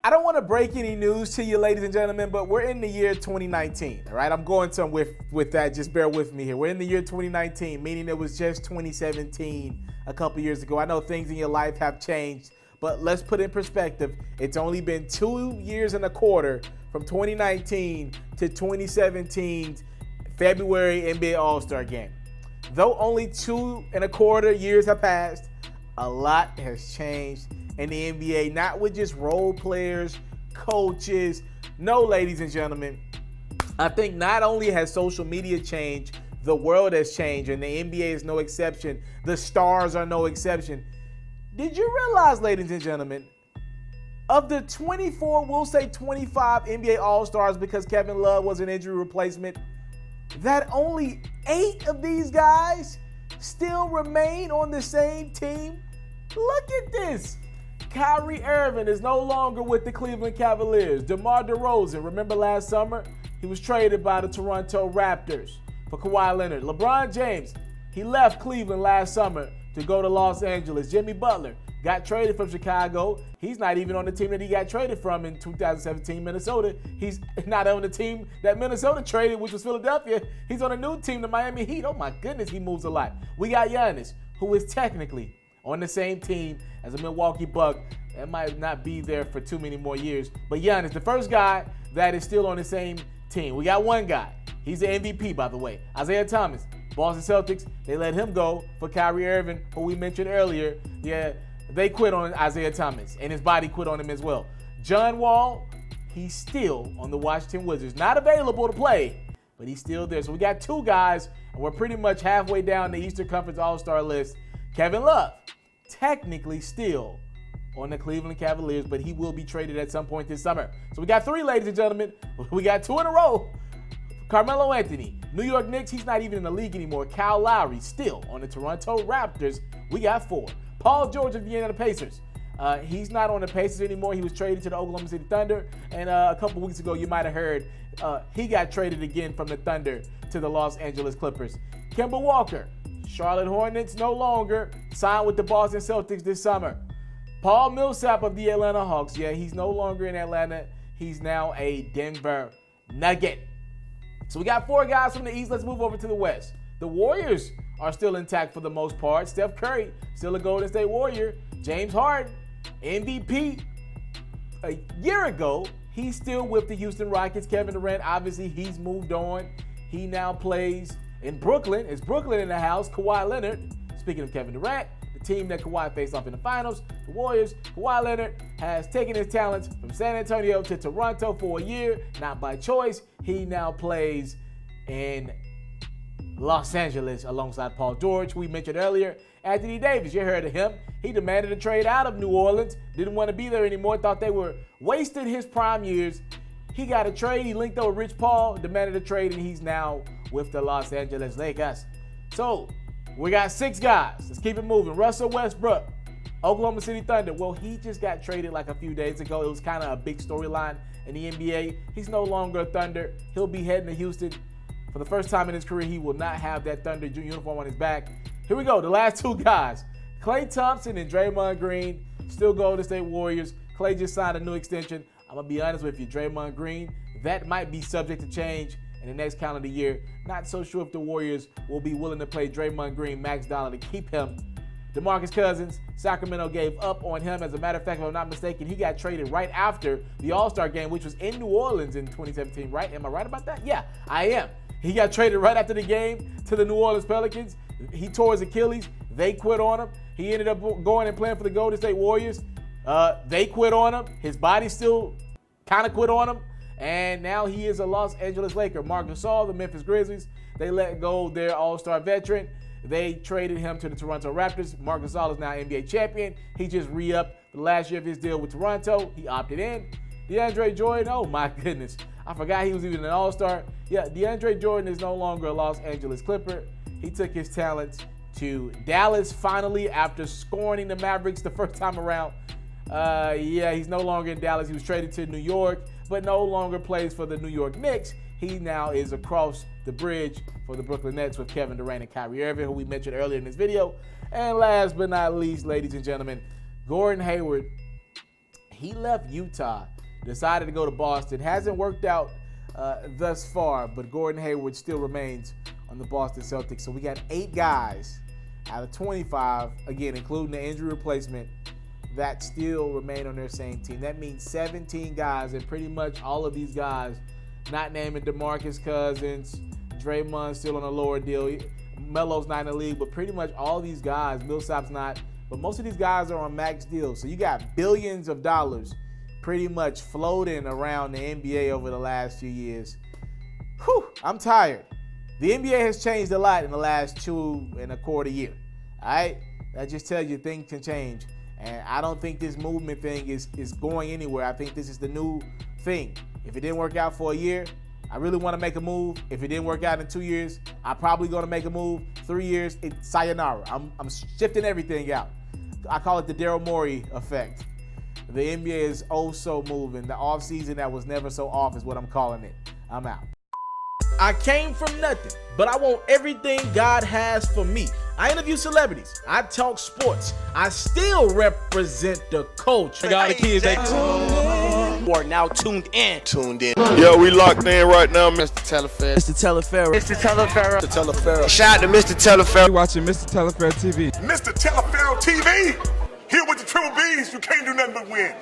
I don't want to break any news to you, ladies and gentlemen, but we're in the year 2019, all right? I'm going somewhere with that. Just bear with me here. We're in the year 2019, meaning it was just 2017 a couple years ago. I know things in your life have changed, but let's put in perspective. It's only been 2 years and a quarter from 2019 to 2017's February NBA All-Star Game. Though only 2 and a quarter years have passed, a lot has changed in the NBA, not with just role players, coaches. No, ladies and gentlemen, I think not only has social media changed, the world has changed, and the NBA is no exception. The stars are no exception. Did you realize, ladies and gentlemen, of the 24, we'll say 25 NBA All-Stars, because Kevin Love was an injury replacement, that only 8 of these guys still remain on the same team? Look at this. Kyrie Irving is no longer with the Cleveland Cavaliers. DeMar DeRozan, remember last summer? He was traded by the Toronto Raptors for Kawhi Leonard. LeBron James, he left Cleveland last summer to go to Los Angeles. Jimmy Butler got traded from Chicago. He's not even on the team that he got traded from in 2017, Minnesota. He's not on the team that Minnesota traded, which was Philadelphia. He's on a new team, the Miami Heat. Oh my goodness, he moves a lot. We got Giannis, who is technically on the same team as a Milwaukee Buck. That might not be there for too many more years. But Giannis, the first guy that is still on the same team. We got one guy. He's the MVP, by the way. Isaiah Thomas, Boston Celtics, they let him go for Kyrie Irving, who we mentioned earlier. Yeah, they quit on Isaiah Thomas, and his body quit on him as well. John Wall, he's still on the Washington Wizards. Not available to play, but he's still there. So we got 2 guys, and we're pretty much halfway down the Eastern Conference All-Star list. Kevin Love, technically still on the Cleveland Cavaliers, but he will be traded at some point this summer. So we got 3, ladies and gentlemen. We got 2 in a row. Carmelo Anthony, New York Knicks, he's not even in the league anymore. Kyle Lowry, still on the Toronto Raptors. We got 4. Paul George of the Indiana Pacers. He's not on the Pacers anymore. He was traded to the Oklahoma City Thunder. And a couple weeks ago, you might have heard, he got traded again from the Thunder to the Los Angeles Clippers. Kemba Walker, Charlotte Hornets, no longer, signed with the Boston Celtics this summer. Paul Millsap of the Atlanta Hawks, yeah, he's no longer in Atlanta. He's now a Denver Nugget. So we got 4 guys from the East. Let's move over to the West. The Warriors are still intact for the most part. Steph Curry, still a Golden State Warrior. James Harden, MVP. A year ago, he's still with the Houston Rockets. Kevin Durant, obviously, he's moved on. He now plays in Brooklyn. It's Brooklyn in the house. Kawhi Leonard, speaking of Kevin Durant, the team that Kawhi faced off in the finals, the Warriors. Kawhi Leonard has taken his talents from San Antonio to Toronto for a year, not by choice. He now plays in Los Angeles alongside Paul George, who we mentioned earlier. Anthony Davis, you heard of him. He demanded a trade out of New Orleans, didn't want to be there anymore, thought they were wasting his prime years. He got a trade. He linked up with Rich Paul, demanded a trade, and he's now with the Los Angeles Lakers. So we got 6 guys. Let's keep it moving. Russell Westbrook, Oklahoma City Thunder. Well, he just got traded like a few days ago. It was kind of a big storyline in the NBA. He's no longer a Thunder. He'll be heading to Houston. For the first time in his career, he will not have that Thunder uniform on his back. Here we go. The last 2 guys. Klay Thompson and Draymond Green, still Golden State Warriors. Klay just signed a new extension. I'm going to be honest with you, Draymond Green, that might be subject to change in the next calendar year. Not so sure if the Warriors will be willing to play Draymond Green max dollar to keep him. DeMarcus Cousins, Sacramento gave up on him. As a matter of fact, if I'm not mistaken, he got traded right after the All-Star game, which was in New Orleans in 2017, right? Am I right about that? Yeah, I am. He got traded right after the game to the New Orleans Pelicans. He tore his Achilles. They quit on him. He ended up going and playing for the Golden State Warriors. They quit on him. His body still kind of quit on him. And now he is a Los Angeles Laker. Marc Gasol, the Memphis Grizzlies, they let go their All-Star veteran. They traded him to the Toronto Raptors. Marc Gasol is now NBA champion. He just re-upped the last year of his deal with Toronto. He opted in. DeAndre Jordan, oh my goodness. I forgot he was even an All-Star. Yeah, DeAndre Jordan is no longer a Los Angeles Clipper. He took his talents to Dallas finally after scorning the Mavericks the first time around. Yeah, he's no longer in Dallas. He was traded to New York, but no longer plays for the New York Knicks. He now is across the bridge for the Brooklyn Nets with Kevin Durant and Kyrie Irving, who we mentioned earlier in this video. And last but not least, ladies and gentlemen, Gordon Hayward. He left Utah, decided to go to Boston. Hasn't worked out thus far, but Gordon Hayward still remains on the Boston Celtics. So we got 8 guys out of 25, again, including the injury replacement, that still remain on their same team. That means 17 guys, and pretty much all of these guys, not naming DeMarcus Cousins, Draymond's still on a lower deal, Melo's not in the league, but pretty much all these guys, Millsap's not, but most of these guys are on max deals. So you got billions of dollars pretty much floating around the NBA over the last few years. Whew, I'm tired. The NBA has changed a lot in the last 2.25 years. All right? That just tells you things can change. And I don't think this movement thing is going anywhere. I think this is the new thing. If it didn't work out for a year, I really want to make a move. If it didn't work out in 2 years, I'm probably going to make a move. 3 years, it's sayonara. I'm shifting everything out. I call it the Daryl Morey effect. The NBA is oh so moving. The offseason that was never so off is what I'm calling it. I'm out. I came from nothing, but I want everything God has for me. I interview celebrities. I talk sports. I still represent the culture. All the kids, they are now tuned in. Yo, we locked in right now, Mr. Mr.Taliaferro. Shout out to Mr. Taliaferro. You watching Mr.Taliaferro TV. Mr. Taliaferro TV, here with the triple B's, you can't do nothing but win.